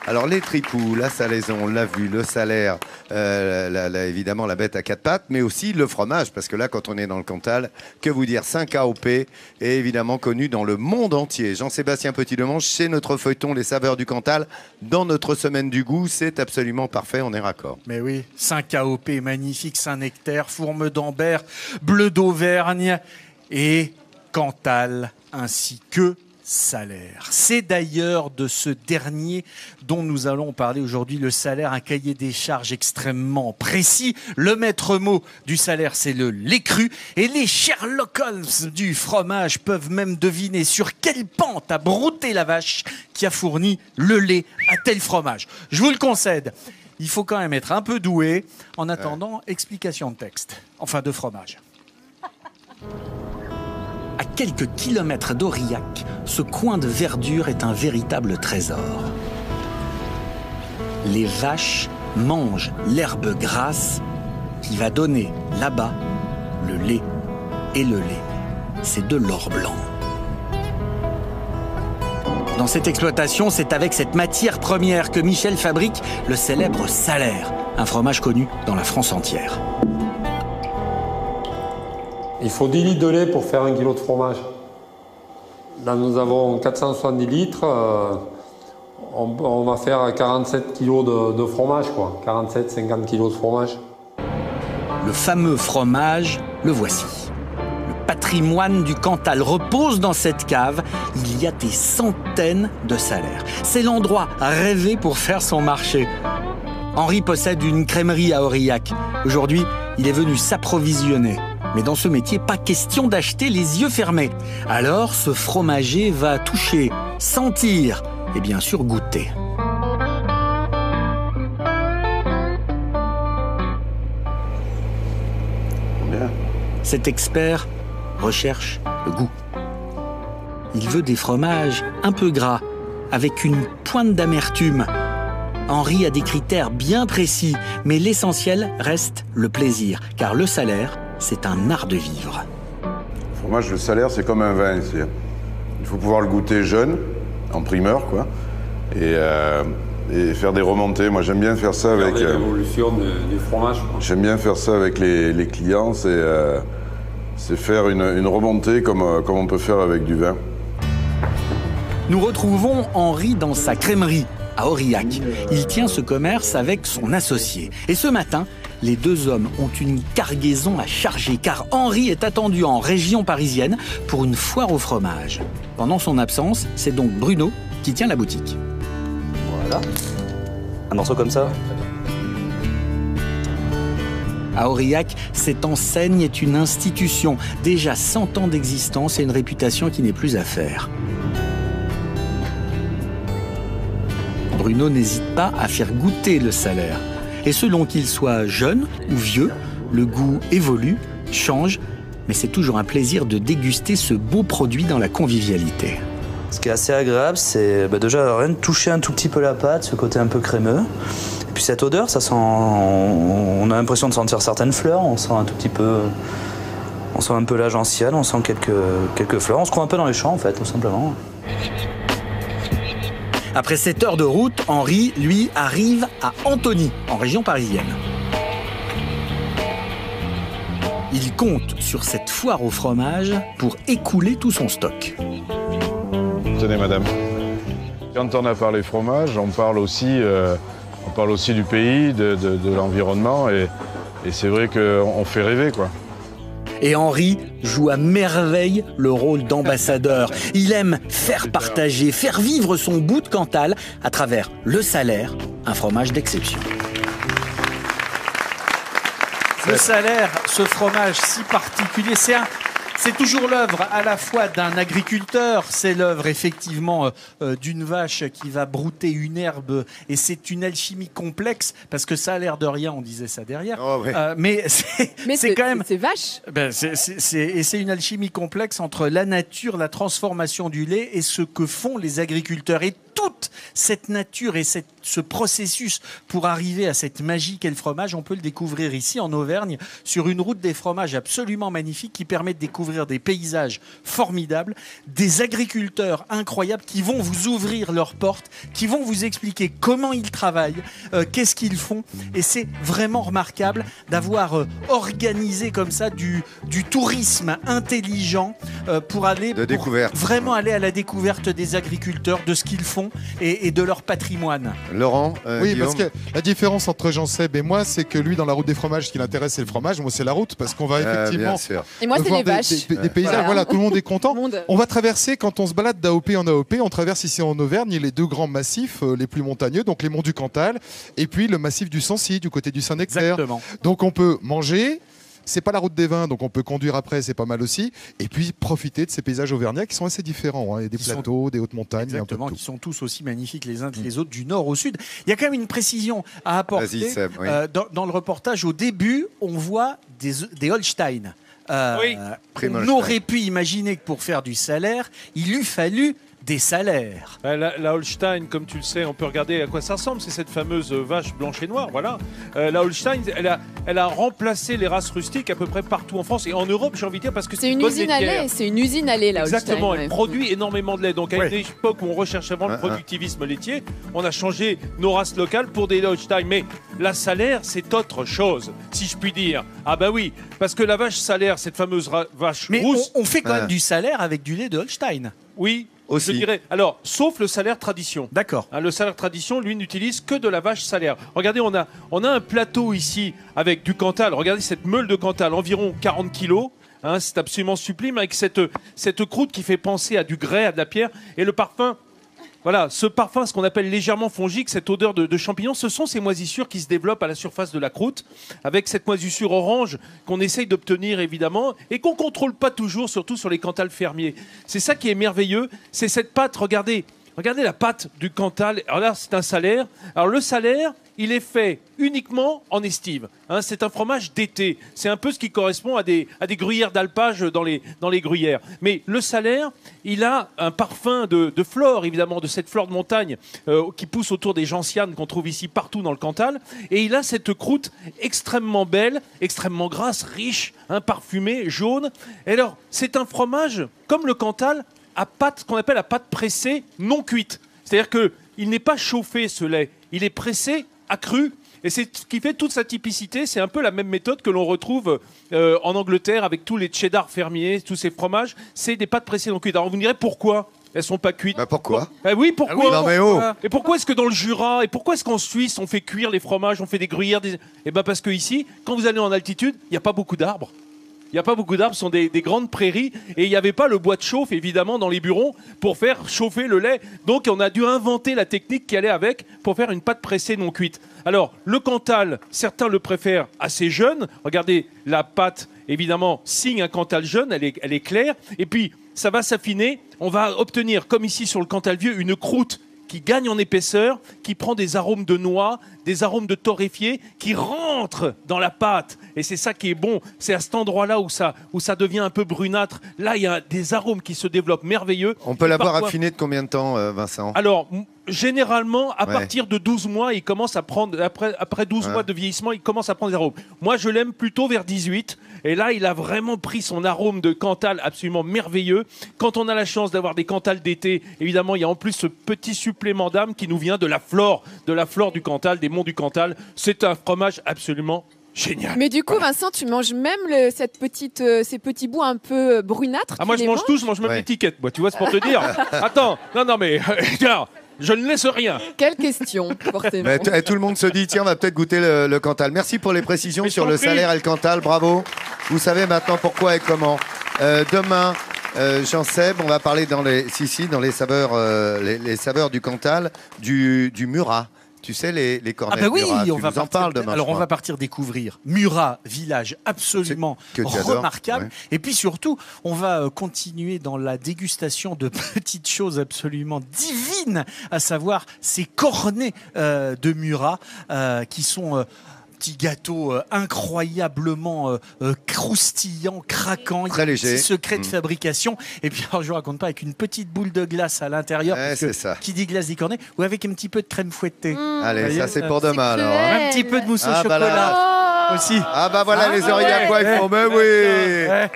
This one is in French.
Alors les tripous, la salaison, on l'a vu, le salaire, évidemment la bête à quatre pattes, mais aussi le fromage, parce que là quand on est dans le Cantal, que vous dire, 5 AOP est évidemment connu dans le monde entier. Jean-Sébastien Petit-Demange, c'est notre feuilleton Les Saveurs du Cantal, dans notre semaine du goût, c'est absolument parfait, on est raccord. Mais oui, 5 AOP magnifiques, Saint-Nectaire, Fourme d'Ambert, Bleu d'Auvergne et Cantal, ainsi que Salaire. C'est d'ailleurs de ce dernier dont nous allons parler aujourd'hui, le Salaire, un cahier des charges extrêmement précis. Le maître mot du Salaire, c'est le lait cru. Et les Sherlock Holmes du fromage peuvent même deviner sur quelle pente a brouté la vache qui a fourni le lait à tel fromage. Je vous le concède. Il faut quand même être un peu doué. En attendant, explication de texte. Enfin, de fromage. À quelques kilomètres d'Aurillac, ce coin de verdure est un véritable trésor. Les vaches mangent l'herbe grasse qui va donner là-bas le lait. Et le lait, c'est de l'or blanc. Dans cette exploitation, c'est avec cette matière première que Michel fabrique le célèbre Salaire, un fromage connu dans la France entière. Il faut 10 litres de lait pour faire 1 kg de fromage. Là, nous avons 470 litres. On va faire 47 kg de fromage, quoi. 47-50 kg de fromage. Le fameux fromage, le voici. Le patrimoine du Cantal repose dans cette cave. Il y a des centaines de salaires. C'est l'endroit rêvé pour faire son marché. Henri possède une crèmerie à Aurillac. Aujourd'hui, il est venu s'approvisionner. Mais dans ce métier, pas question d'acheter les yeux fermés. Alors, ce fromager va toucher, sentir et bien sûr goûter. Bien. Cet expert recherche le goût. Il veut des fromages un peu gras, avec une pointe d'amertume. Henri a des critères bien précis, mais l'essentiel reste le plaisir, car le Salaire, c'est un art de vivre. Le fromage, le Salaire, c'est comme un vin. Il faut pouvoir le goûter jeune, en primeur, quoi, et faire des remontées. Moi, j'aime bien faire ça avec... l'évolution du fromage. J'aime bien faire ça avec les clients, c'est faire une remontée comme on peut faire avec du vin. Nous retrouvons Henri dans sa crèmerie, à Aurillac. Il tient ce commerce avec son associé. Et ce matin, les deux hommes ont une cargaison à charger, car Henri est attendu en région parisienne pour une foire au fromage. Pendant son absence, c'est donc Bruno qui tient la boutique. Voilà. Un morceau comme ça. À Aurillac, cette enseigne est une institution. Déjà 100 ans d'existence et une réputation qui n'est plus à faire. Bruno n'hésite pas à faire goûter le Salaire. Et selon qu'il soit jeune ou vieux, le goût évolue, change, mais c'est toujours un plaisir de déguster ce beau produit dans la convivialité. Ce qui est assez agréable, c'est déjà rien de toucher un tout petit peu la pâte, ce côté un peu crémeux. Et puis cette odeur, ça sent, on a l'impression de sentir certaines fleurs, on sent un tout petit peu, on sent un peu la gentiane, on sent quelques fleurs, on se croit un peu dans les champs en fait, tout simplement. Après 7 heures de route, Henri, lui, arrive à Antony, en région parisienne. Il compte sur cette foire au fromage pour écouler tout son stock. Tenez, madame. Quand on a parlé fromage, on parle aussi du pays, de l'environnement, et c'est vrai qu'on fait rêver, quoi. Et Henri joue à merveille le rôle d'ambassadeur. Il aime faire partager, faire vivre son bout de Cantal à travers le Salaire, un fromage d'exception. Le Salaire, ce fromage si particulier, c'est toujours l'œuvre à la fois d'un agriculteur, c'est l'œuvre effectivement d'une vache qui va brouter une herbe, et c'est une alchimie complexe, parce que ça a l'air de rien, on disait ça derrière, mais c'est quand même... C'est vache. C'est une alchimie complexe entre la nature, la transformation du lait et ce que font les agriculteurs. Et tout toute cette nature et ce processus pour arriver à cette magie qu'est le fromage, on peut le découvrir ici en Auvergne sur une route des fromages absolument magnifique qui permet de découvrir des paysages formidables, des agriculteurs incroyables qui vont vous ouvrir leurs portes, qui vont vous expliquer comment ils travaillent, qu'est-ce qu'ils font. Et c'est vraiment remarquable d'avoir organisé comme ça du tourisme intelligent pour aller vraiment aller à la découverte des agriculteurs, de ce qu'ils font et de leur patrimoine. Laurent, oui, Guillaume. parce que la différence entre Jean-Seb et moi, c'est que lui, dans la route des fromages, ce qui l'intéresse, c'est le fromage. Moi, c'est la route, parce qu'on va effectivement bien sûr. Et moi, c'est voir les vaches. des paysages. Voilà, tout le monde est content. Monde. On va traverser, quand on se balade d'AOP en AOP, on traverse ici en Auvergne les deux grands massifs les plus montagneux, donc les monts du Cantal, et puis le massif du Sancy, du côté du Saint-Nectaire. Exactement. Donc on peut manger. C'est pas la route des vins, donc on peut conduire après, c'est pas mal aussi. Et puis profiter de ces paysages auvergnats qui sont assez différents. Hein. Il y a des plateaux, des hautes montagnes. Exactement, un peu de qui sont tous aussi magnifiques les uns que les autres, du nord au sud. Il y a quand même une précision à apporter. Vas-y, Seb, oui. Dans le reportage, au début, on voit des Holstein. Oui. On aurait pu imaginer que pour faire du salaire, il eût fallu des salaires. La Holstein, comme tu le sais, on peut regarder à quoi ça ressemble. C'est cette fameuse vache blanche et noire. Voilà. La Holstein, elle a remplacé les races rustiques à peu près partout en France et en Europe, j'ai envie de dire, parce que C'est une bonne usine à laitière. lait. C'est une usine à lait, la Holstein. Exactement, elle ouais. produit énormément de lait. Donc à une époque où on recherchait vraiment le productivisme laitier, on a changé nos races locales pour des Holstein. Mais la salaire, c'est autre chose, si je puis dire. Ah bah oui, parce que la vache salaire, cette fameuse vache Mais rousse... on fait quand même du salaire avec du lait de Holstein. Oui, aussi. je dirais. Alors, sauf le salaire tradition. D'accord. Hein, le salaire tradition, lui, n'utilise que de la vache salaire. Regardez, on a un plateau ici avec du Cantal. Regardez cette meule de Cantal, environ 40 kilos. Hein, c'est absolument sublime, avec cette croûte qui fait penser à du grès, à de la pierre. Et le parfum, voilà, ce parfum, ce qu'on appelle légèrement fongique, cette odeur de champignons, ce sont ces moisissures qui se développent à la surface de la croûte, avec cette moisissure orange qu'on essaye d'obtenir évidemment, et qu'on ne contrôle pas toujours, surtout sur les Cantal fermiers. C'est ça qui est merveilleux, c'est cette pâte, regardez la pâte du Cantal. Alors là, c'est un salaire. Alors le salaire, il est fait uniquement en estive. Hein, c'est un fromage d'été. C'est un peu ce qui correspond à des gruyères d'alpage dans les gruyères. Mais le salaire, il a un parfum de flore, évidemment, de cette flore de montagne qui pousse autour des gentianes qu'on trouve ici partout dans le Cantal. Et il a cette croûte extrêmement belle, extrêmement grasse, riche, hein, parfumée, jaune. Et alors, c'est un fromage, comme le Cantal, à pâte, qu'on appelle à pâte pressée non cuite. C'est-à-dire qu'il n'est pas chauffé, ce lait. Il est pressé, accru. Et c'est ce qui fait toute sa typicité. C'est un peu la même méthode que l'on retrouve en Angleterre avec tous les cheddar fermiers, tous ces fromages. C'est des pâtes pressées non cuites. Alors vous me direz pourquoi elles sont pas cuites? Bah pourquoi? Oui, pourquoi? oui, non, mais oh. Et pourquoi est-ce que dans le Jura, et pourquoi est-ce qu'en Suisse on fait cuire les fromages, on fait des gruyères Eh ben parce que ici, quand vous allez en altitude, il n'y a pas beaucoup d'arbres. Il n'y a pas beaucoup d'arbres, ce sont des grandes prairies et il n'y avait pas le bois de chauffe évidemment dans les burons pour faire chauffer le lait. Donc on a dû inventer la technique qui allait avec pour faire une pâte pressée non cuite. Alors le Cantal, certains le préfèrent assez jeune. Regardez, la pâte évidemment signe un Cantal jeune, elle est claire. Et puis ça va s'affiner, on va obtenir comme ici sur le Cantal vieux une croûte qui gagne en épaisseur, qui prend des arômes de noix, des arômes de torréfié, qui rentrent dans la pâte. Et c'est ça qui est bon. C'est à cet endroit-là où ça devient un peu brunâtre. Là, il y a des arômes qui se développent merveilleux. On peut l'avoir parfois... affiné de combien de temps, Vincent? Alors, généralement, à partir de 12 mois, il commence à prendre, après 12 mois de vieillissement, il commence à prendre des arômes. Moi, je l'aime plutôt vers 18. Et là, il a vraiment pris son arôme de Cantal absolument merveilleux. Quand on a la chance d'avoir des Cantal d'été, évidemment, il y a en plus ce petit supplément d'âme qui nous vient de la flore du Cantal, des monts du Cantal. C'est un fromage absolument génial. Mais du coup, Vincent, tu manges même ces petits bouts un peu brunâtres. Ah, moi, je mange tout, je mange même l'étiquette. Moi, tu vois, c'est pour te dire. Attends, non, mais regarde. Je ne laisse rien. Quelle question, forcément. Mais tout le monde se dit, tiens, on va peut-être goûter le Cantal. Merci pour les précisions sur le salaire et le Cantal. Bravo. Vous savez maintenant pourquoi et comment. Demain, Jean-Seb, on va parler dans les saveurs du Cantal, du Murat. Tu sais, les cornets de Murat, on va en parle demain. Alors, on va partir découvrir Murat, village absolument remarquable. Ouais. Et puis surtout, on va continuer dans la dégustation de petites choses absolument divines, à savoir ces cornets de Murat qui sont... petit gâteau incroyablement croustillant, craquant. Très Il y a léger. un petit secret de fabrication. Et puis, alors, je vous raconte pas, avec une petite boule de glace à l'intérieur. Ouais, parce que c'est ça. Qui dit glace dit cornet. Ou avec un petit peu de crème fouettée. Allez, Voyez, ça c'est pour demain c'est alors. Hein. cruel. Un petit peu de mousse au Ah, bah chocolat là. aussi. Ah bah voilà Ah, les ah oreilles à ouais, quoi ils ouais. font. Mais oui. Ouais.